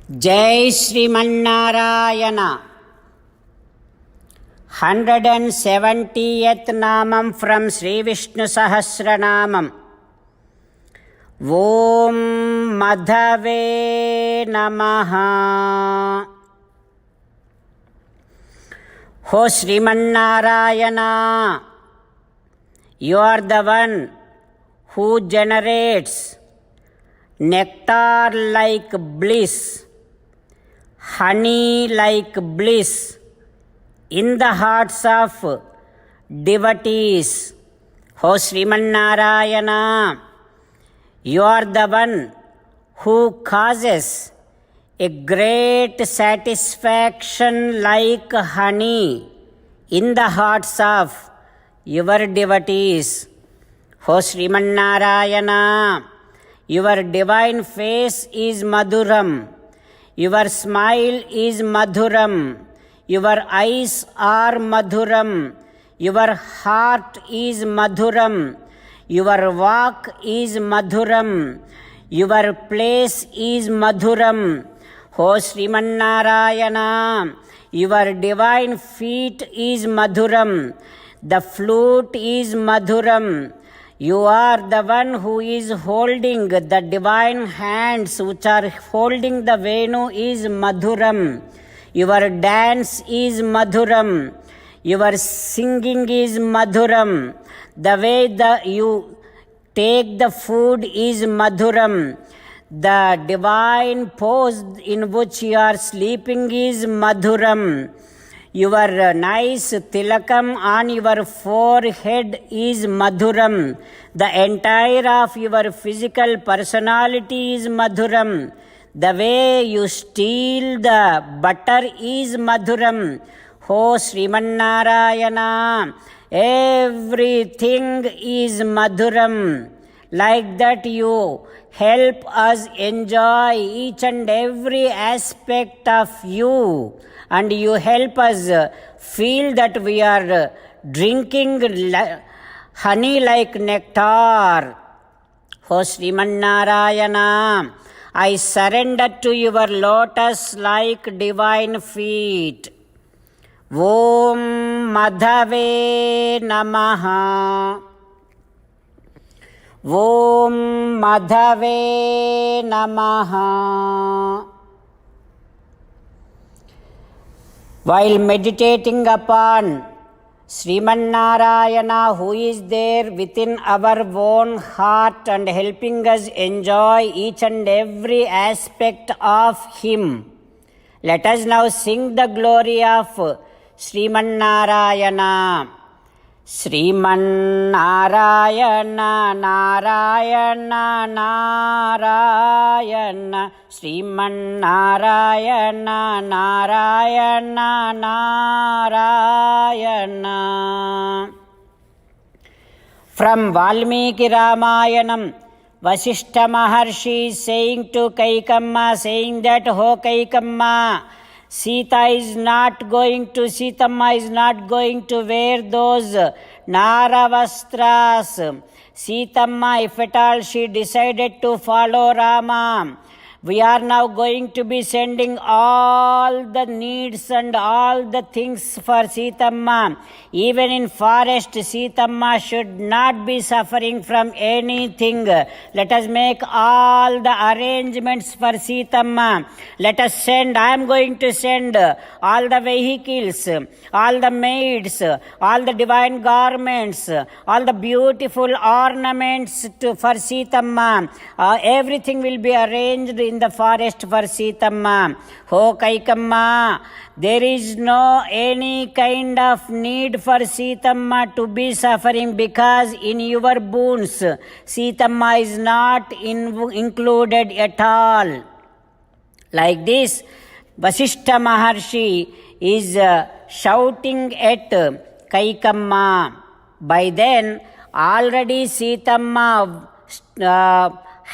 Jai Srimanarayana. 170th Namam from Sri Vishnu Sahasranamam. Om Madhave Namaha. Ho Srimanarayana, you are the one who generates nectar like bliss, honey like bliss in the hearts of devotees. O Srimanarayana, you are the one who causes a great satisfaction like honey in the hearts of your devotees. O Srimanarayana, your divine face is Madhuram. Your smile is Madhuram. Your eyes are Madhuram. Your heart is Madhuram. Your walk is Madhuram. Your place is Madhuram. O Srimanarayana, your divine feet is Madhuram. The flute is Madhuram. You are the one who is holding the divine hands which are holding the Venu is Madhuram. Your dance is Madhuram. Your singing is Madhuram. The way you take the food is Madhuram. The divine pose in which you are sleeping is Madhuram. Your nice tilakam on your forehead is Madhuram. The entire of your physical personality is Madhuram. The way you steal the butter is Madhuram. O Srimanarayana, everything is Madhuram. Like that you help us enjoy each and every aspect of you, and you help us feel that we are drinking honey like nectar. O Srimanarayana, I surrender to your lotus like divine feet. Om Madhave Namaha. Om Madhave Namaha. While meditating upon Srimanarayana, who is there within our own heart and helping us enjoy each and every aspect of Him, let us now sing the glory of Srimanarayana. Srimanarayana, Narayana, Narayana. Srimanarayana, Narayana, Narayana. From Valmiki Ramayanam, Vasishtha Maharshi is saying to Kaikamma, saying that, "Ho Kaikamma, Sita Sitamma is not going to wear those Naravastras. Sitamma, if at all she decided to follow Rama, we are now going to be sending all the needs and all the things for Sitamma. Even in forest, Sitamma should not be suffering from anything. Let us make all the arrangements for Sitamma. Let us send, I am going to send all the vehicles, all the maids, all the divine garments, all the beautiful ornaments for Sitamma. Everything will be arranged in the forest for Sitamma. O Kaikamma, there is no any kind of need for Sitamma to be suffering, because in your boons Sitamma is not included at all." Like this, Vasishtha Maharshi is shouting at Kaikamma. By then, already Sitamma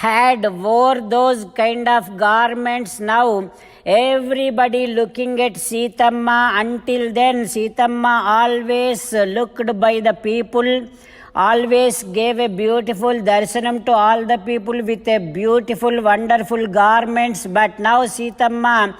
had wore those kind of garments. Now everybody looking at Sitamma. Until then, Sitamma always looked by the people always gave a beautiful darshanam to all the people with a beautiful, wonderful garments. But now Sitamma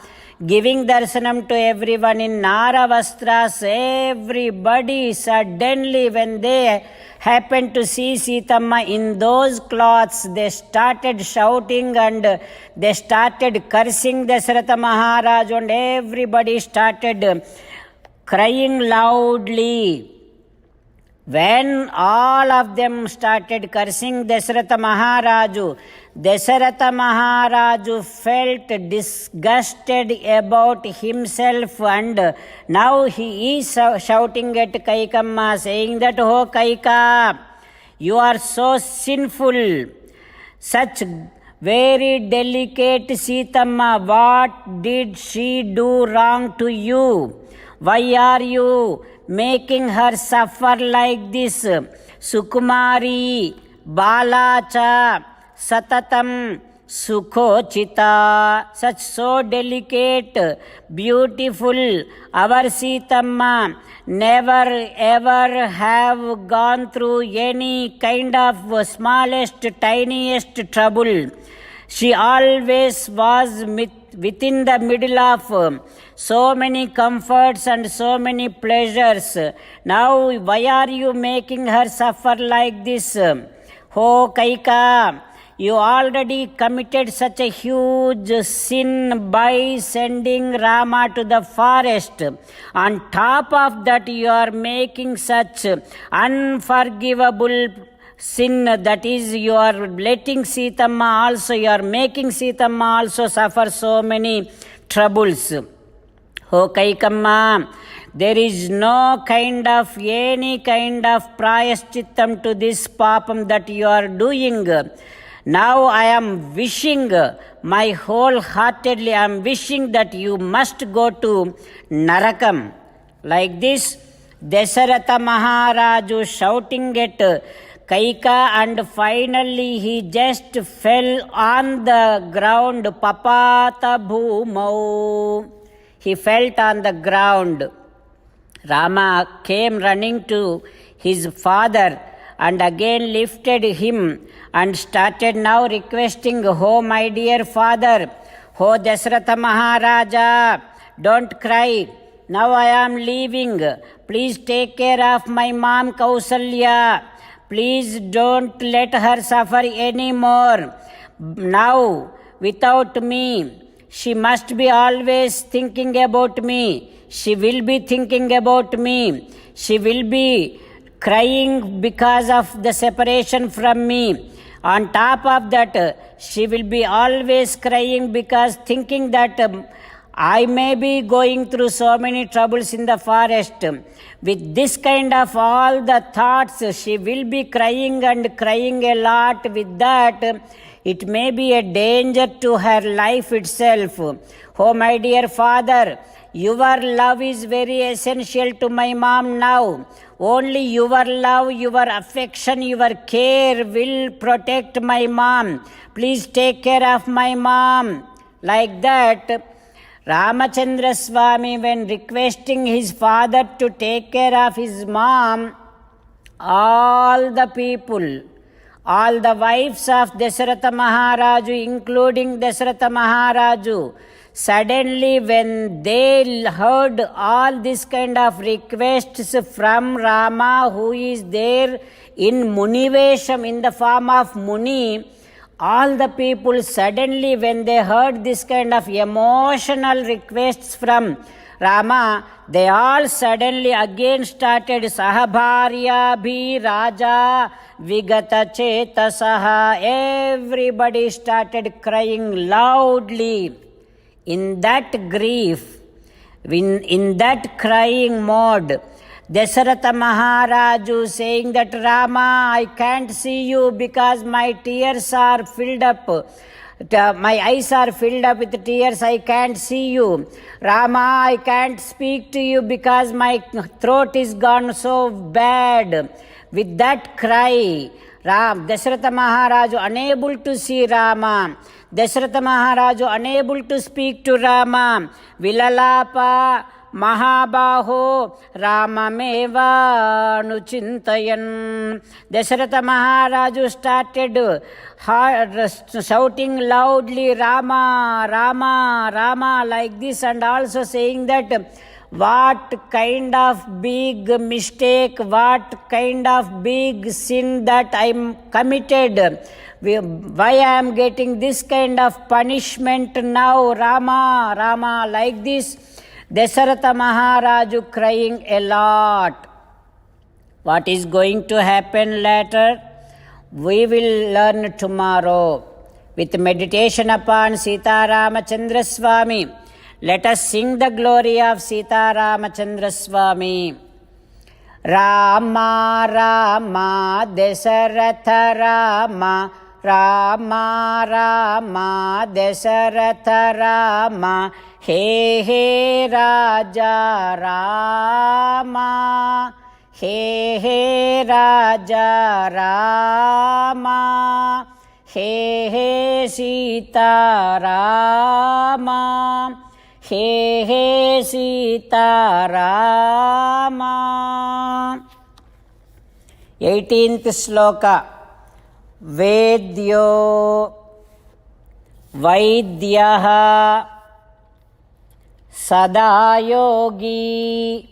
giving darshanam to everyone in Naravastras. Everybody suddenly, when they happened to see Sitamma in those cloths, they started shouting and they started cursing Dasharatha Maharaj, and everybody started crying loudly. When all of them started cursing Dasharatha Maharaju, Dasharatha Maharaju felt disgusted about himself, and now he is shouting at Kaikamma, saying that, "Oh Kaika, you are so sinful, such very delicate Sitamma, what did she do wrong to you? Why are you making her suffer like this? Sukumari, Balacha, Satatam, Sukhochita," such so delicate, beautiful, our Sitamma never ever have gone through any kind of smallest, tiniest trouble. She always was within the middle of so many comforts and so many pleasures. Now why are you making her suffer like this? Oh Kaika, you already committed such a huge sin by sending Rama to the forest. On top of that, you are making such unforgivable sin, that is, you are letting Sitamma also, you are making Sitamma also suffer so many troubles. Oh Kaikamma, there is no any kind of prayaschittam to this papam that you are doing. Now I am wishing, my wholeheartedly I am wishing that you must go to Narakam. Like this, Dasharatha Maharaju shouting at Kaika, and finally he just fell on the ground. Papata bhumau. He fell on the ground. Rama came running to his father and again lifted him and started now requesting, "Oh my dear father, oh Dasharatha Maharaja, don't cry. Now I am leaving. Please take care of my mom Kausalya. Please don't let her suffer anymore. Now, without me, she must be always thinking about me. She will be thinking about me. She will be crying because of the separation from me. On top of that, she will be always crying because thinking that I may be going through so many troubles in the forest. With this kind of all the thoughts, she will be crying and crying a lot. With that, it may be a danger to her life itself. Oh my dear father, your love is very essential to my mom now. Only your love, your affection, your care will protect my mom. Please take care of my mom." Like that, Ramachandra Swami, when requesting his father to take care of his mom, all the people, all the wives of Dasharatha Maharaju, including Dasharatha Maharaju, suddenly when they heard all this kind of requests from Rama, who is there in Munivesham, in the form of Muni, all the people suddenly when they heard this kind of emotional requests from Rama, they all suddenly again started Sahabharya bhi Raja Vigata Chetasaha. Everybody started crying loudly. In that grief, in that crying mode, Dasharatha Maharaju saying that, "Rama, I can't see you because my tears are filled up. My eyes are filled up with tears. I can't see you. Rama, I can't speak to you because my throat is gone so bad." With that cry, Dasharatha Maharaju unable to see Rama. Dasharatha Maharaju unable to speak to Rama. Vilalapa महाबाहो राममेवानुचिन्तयन्. Dasharatha Maharaju started shouting loudly Rama, Rama, Rama like this, and also saying that what kind of big mistake, what kind of big sin that I am committed. Why I am getting this kind of punishment now, Rama, Rama, like this. Dasharatha Maharaju crying a lot. What is going to happen later? We will learn tomorrow with meditation upon Sita Ramachandra Swami. Let us sing the glory of Sita Ramachandra Swami. Rama, Rama, Dasharatha Rama, Rama, Rama, Dasharatha Rama, He He Raja Rama, He He Raja Rama, He He Sita Rama, He He Sita Rama. 18th sloka. Vedyo Vaidyah Sada Yogi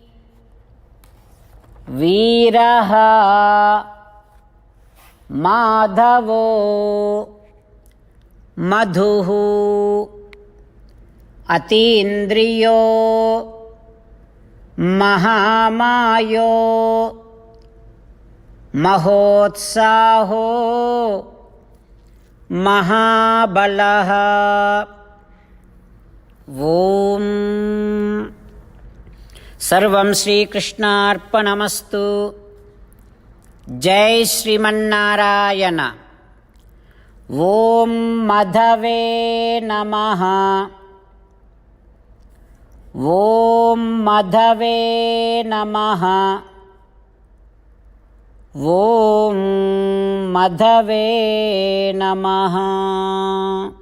Veeraha Madhavo Madhuhu Atindriyo Mahamayo Mahotsaho Mahabalaha. Om Sarvam Shri Krishnarpanamastu. Jai Srimannarayana. Om Madhave Namaha. Om Madhave Namaha. Om Madhave Namaha.